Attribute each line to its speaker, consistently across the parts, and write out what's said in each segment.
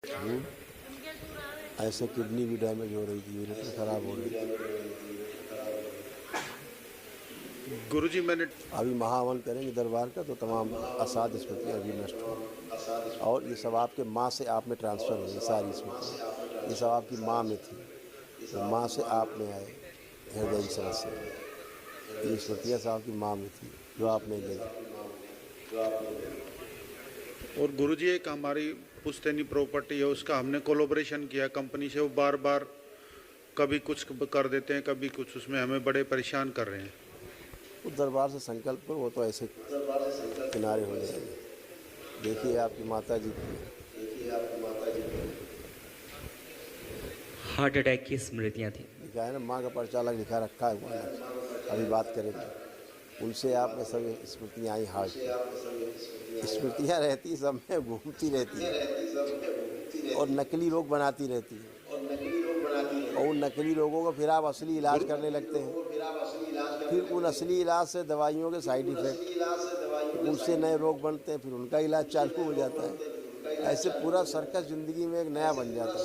Speaker 1: हम्म, ऐसे किडनी भी डैमेज हो रही थी, यूरिन खराब हो रही थी।
Speaker 2: गुरुजी मैंने
Speaker 1: अभी महाहवन करेंगे दरबार का तो तमाम असाध स्मृतियाँ अभी नष्ट होंगी और ये सब आपके माँ से आप में ट्रांसफ़र हुई सारी स्मृतियाँ। ये सब आपकी माँ में थी, तो माँ से आप में आए हृदय की समस्या। ये स्मृतियाँ सब आपकी माँ में थी जो आप में गई।
Speaker 2: और गुरुजी एक हमारी पुश्तैनी प्रॉपर्टी है, उसका हमने कोलोब्रेशन किया कंपनी से। वो बार बार कभी कुछ कर देते हैं, कभी कुछ, उसमें हमें बड़े परेशान कर रहे हैं।
Speaker 1: उस दरबार से संकल्प करो, वो तो ऐसे किनारे हो जाएंगे। देखिए आपकी माता जी की
Speaker 3: हार्ट अटैक की स्मृतियाँ थी।
Speaker 1: लिखा है ना, माँ का पर्चा अलग लिखा रखा है वहाँ, अभी बात करेंगे। उनसे आप में सब स्मृतियाँ आई, हार्ट की स्मृतियाँ रहती सब में घूमती रहती है और नकली रोग बनाती रहती है। और उन नकली रोगों को फिर आप असली इलाज करने लगते हैं। फिर उन असली इलाज से दवाइयों के साइड इफ़ेक्ट, उनसे नए रोग बनते हैं, फिर उनका इलाज चालू हो जाता है। ऐसे पूरा सर्कस ज़िंदगी में एक नया बन जाता है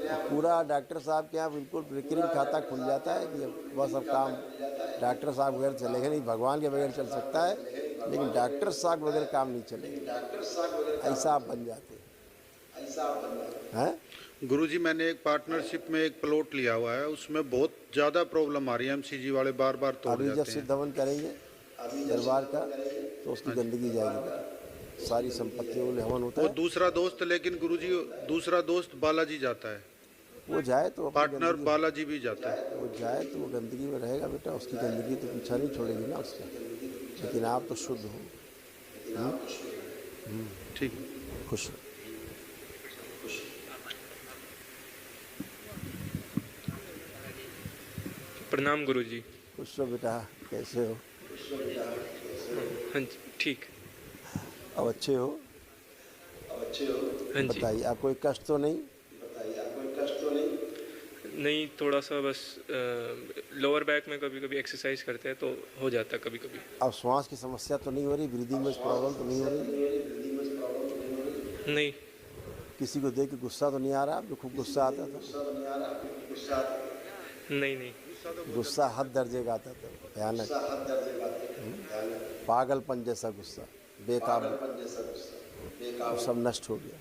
Speaker 1: और पूरा डॉक्टर साहब के यहाँ बिल्कुल रिकरिंग खाता खुल जाता है कि बस अब काम डॉक्टर साहब बगैर चलेगा नहीं। भगवान के बगैर चल सकता है लेकिन डॉक्टर साहब बगैर काम नहीं चलेगा। ऐसा आप बन जाते हैं।
Speaker 2: गुरुजी मैंने एक पार्टनरशिप में एक प्लॉट लिया हुआ है, उसमें बहुत ज़्यादा प्रॉब्लम आ रही है। एमसीजी वाले बार बार तोड़
Speaker 1: अभी जब
Speaker 2: जाते हैं।
Speaker 1: सिद्ध हवन करेंगे दरबार का तो उसकी
Speaker 2: हाँ जी।
Speaker 1: गंदगी जाएगी, सारी संपत्तियों में हवन होता
Speaker 2: और
Speaker 1: है।
Speaker 2: दूसरा दोस्त, लेकिन गुरुजी दूसरा दोस्त बालाजी जाता है,
Speaker 1: वो जाए तो अपनी
Speaker 2: पार्टनर
Speaker 1: गंदगी,
Speaker 2: बालाजी भी जाता है।
Speaker 1: वो जाए तो वो गंदगी में रहेगा बेटा, उसकी गंदगी तो पीछा नहीं छोड़ेगी ना उसका। लेकिन आप तो शुद्ध हो।
Speaker 2: ठीक।
Speaker 1: खुश रहो।
Speaker 4: प्रणाम गुरुजी।
Speaker 1: खुश रहो बेटा, कैसे हो?
Speaker 4: हाँ जी, ठीक।
Speaker 1: अब अच्छे हो?
Speaker 4: हाँ जी।
Speaker 1: बताइए, आप कोई कष्ट तो नहीं?
Speaker 4: नहीं, थोड़ा सा बस लोअर बैक में कभी कभी एक्सरसाइज करते हैं तो हो जाता है कभी कभी।
Speaker 1: अब श्वास की समस्या तो नहीं हो रही, ब्रीदिंग में प्रॉब्लम तो नहीं हो रही?
Speaker 4: नहीं।
Speaker 1: किसी को देख के गुस्सा तो नहीं आ रहा? आपको खूब गुस्सा आता था?
Speaker 4: नहीं नहीं।
Speaker 1: गुस्सा हद दर्जे का आता था, भयानक, पागलपन जैसा गुस्सा, बेकाबू, वो सब नष्ट हो गया।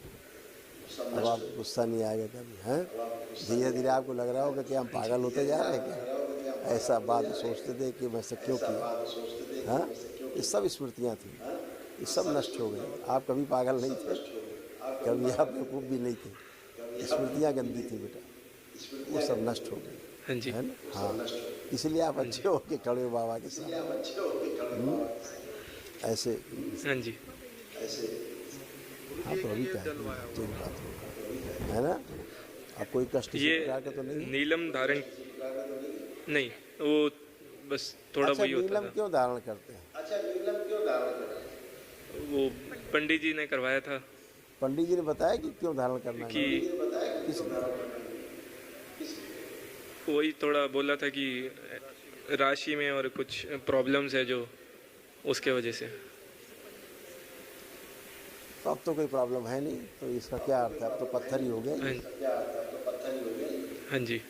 Speaker 1: अब आप गुस्सा नहीं आएगा कभी, हैं? धीरे धीरे आपको लग रहा होगा कि हम पागल होते जा रहे हैं क्या, ऐसा बात सोचते थे कि मैं क्यों किया। हाँ, ये सब स्मृतियाँ थी, ये सब नष्ट हो गई। आप कभी पागल नहीं थे, कभी आप बेवकूफ़ भी नहीं थे। स्मृतियाँ गंदी थी बेटा, वो सब नष्ट हो गई,
Speaker 4: हाँ जी।
Speaker 1: है ना? हाँ, इसलिए आप
Speaker 4: हाँ जी।
Speaker 1: अच्छे होके खड़े हो बाबा के साथ। ऐसे।
Speaker 4: हाँ जी।
Speaker 1: हाँ, तो अभी क्या है, बात है ना? अब कोई कष्ट किसी
Speaker 4: ये
Speaker 1: प्रकार का तो नहीं है?
Speaker 4: नीलम धारण नहीं, वो बस थोड़ा
Speaker 1: अच्छा,
Speaker 4: वही होता
Speaker 1: नीलम
Speaker 4: था।
Speaker 1: क्यों धारण करते हैं?
Speaker 4: वो पंडित जी ने करवाया था
Speaker 1: पंडित जी ने बताया कि क्यों धारण करना है?
Speaker 4: कि
Speaker 1: किसने?
Speaker 4: वही थोड़ा बोला था कि राशि में और कुछ प्रॉब्लम्स है जो उसके वजह से।
Speaker 1: तो अब तो कोई प्रॉब्लम है नहीं, तो इसका क्या अर्थ है? अब तो पत्थर ही हो गए।
Speaker 4: हाँ जी।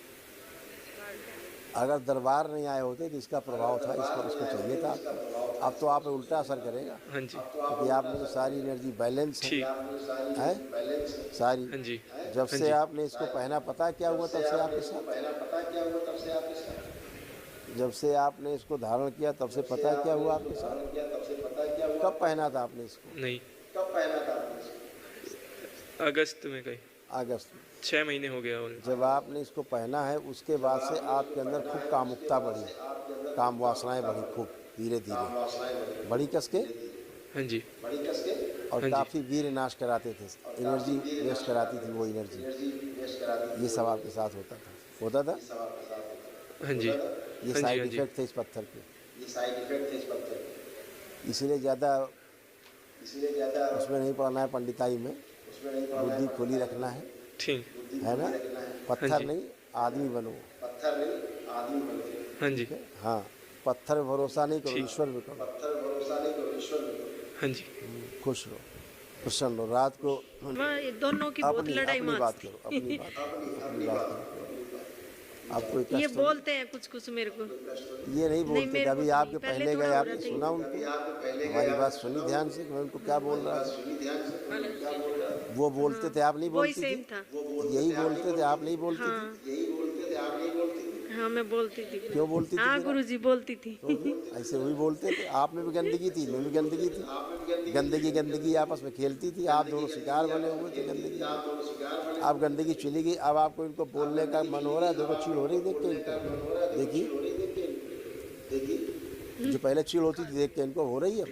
Speaker 1: अगर दरबार नहीं आए होते तो इसका प्रभाव था, इसको चाहिए था आपको। अब तो आप पे उल्टा असर करेगा,
Speaker 4: हाँ जी।
Speaker 1: क्योंकि आप में तो सारी एनर्जी बैलेंस
Speaker 4: ठीक।
Speaker 1: है सारी।
Speaker 4: हाँ जी।
Speaker 1: जब
Speaker 4: हाँ
Speaker 1: से
Speaker 4: जी।
Speaker 1: आपने इसको पहना, पता है क्या हुआ तब से आपके साथ? जब से आपने इसको धारण किया तब से पता है क्या हुआ आपके साथ? कब पहना था आपने इसको?
Speaker 4: नहीं, अगस्त में कहीं
Speaker 1: अगस्त में।
Speaker 4: 6 महीने हो गया। और
Speaker 1: जब आपने इसको पहना है उसके बाद से आपके अंदर खूब कामुकता बढ़ी, काम वासनाएं बढ़ी, खूब धीरे धीरे बड़ी कसके,
Speaker 4: हाँ जी।
Speaker 1: और
Speaker 4: हाँ जी।
Speaker 1: काफ़ी वीर नाश कराते थे, एनर्जी वेस्ट कराती थी वो एनर्जी। ये सब आपके साथ होता था।
Speaker 4: हाँ जी।
Speaker 1: ये
Speaker 4: हाँ जी।
Speaker 1: साइड
Speaker 4: हाँ जी।
Speaker 1: इफेक्ट थे इस पत्थर के, इसीलिए ज़्यादा उसमें नहीं पड़ना है, पंडिताई में बुद्धि खुली रखना
Speaker 4: ठीक।
Speaker 1: है ना?
Speaker 4: हाँ
Speaker 1: पत्थर
Speaker 4: जी।
Speaker 1: नहीं, आदमी बनो।
Speaker 4: हाँ जी।
Speaker 1: ठीक है, हाँ। पत्थर पे भरोसा नहीं करो,
Speaker 4: ठीक।
Speaker 1: ईश्वर पे करो।
Speaker 4: हाँ जी।
Speaker 1: खुश रहो। प्रसन्न हो। रात को
Speaker 3: वह दोनों की बहुत
Speaker 1: अपनी
Speaker 3: लड़ाई
Speaker 1: अपनी बात
Speaker 3: मारती।
Speaker 1: करो, अपनी बात करो। आपको एक
Speaker 3: ये
Speaker 1: कष्ट
Speaker 3: बोलते हैं कुछ कुछ मेरे को।
Speaker 1: ये नहीं बोलते
Speaker 3: मेरे
Speaker 1: कभी
Speaker 3: को
Speaker 1: आपके
Speaker 3: नहीं, पहले
Speaker 1: पहले
Speaker 3: थोड़ा
Speaker 1: गए
Speaker 3: हो
Speaker 1: आपने
Speaker 3: रहा था।
Speaker 1: सुना उनको हमारी बात सुनी ध्यान से कि मैं उनको क्या बोल रहा था। वो बोलते थे आप नहीं
Speaker 3: वही
Speaker 1: बोलती
Speaker 3: सेम
Speaker 1: थी।
Speaker 3: था।
Speaker 1: यही बोलते थे आप नहीं बोलती
Speaker 3: हाँ
Speaker 1: थी।
Speaker 3: हाँ मैं बोलती थी।
Speaker 1: क्यों बोलती थी
Speaker 3: हाँ
Speaker 1: फिर आप?
Speaker 3: गुरुजी बोलती थी।
Speaker 1: तो ऐसे वही बोलते थे। आप में भी गंदगी थी, मैं भी गंदगी थी। गंदगी आपस में खेलती थी। आप दोनों शिकार बने हुए थे गंदगी के। अब गंदगी चली गई। अब आपको इनको बोलने का मन हो रहा है। देखो चिढ़ हो रही देख के इनको। देखिए जो पहले चिढ़ होती थी देख के इनको हो रही है,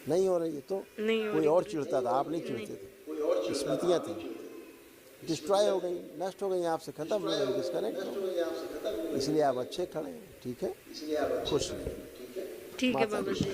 Speaker 1: नहीं हो रही है। तो
Speaker 3: नहीं हो
Speaker 1: कोई
Speaker 3: रही।
Speaker 1: और चिढ़ता था, आप नहीं चिढ़ते थे। स्मृतियाँ थी, डिस्ट्रॉय हो गई, नष्ट हो गई, आपसे खत्म हो गई, डिस्कनेक्ट हो गई। इसलिए आप अच्छे खड़े हैं, ठीक है, खुश रहें।
Speaker 3: ठीक है
Speaker 1: माता
Speaker 3: बाबा
Speaker 1: जी।
Speaker 3: जी।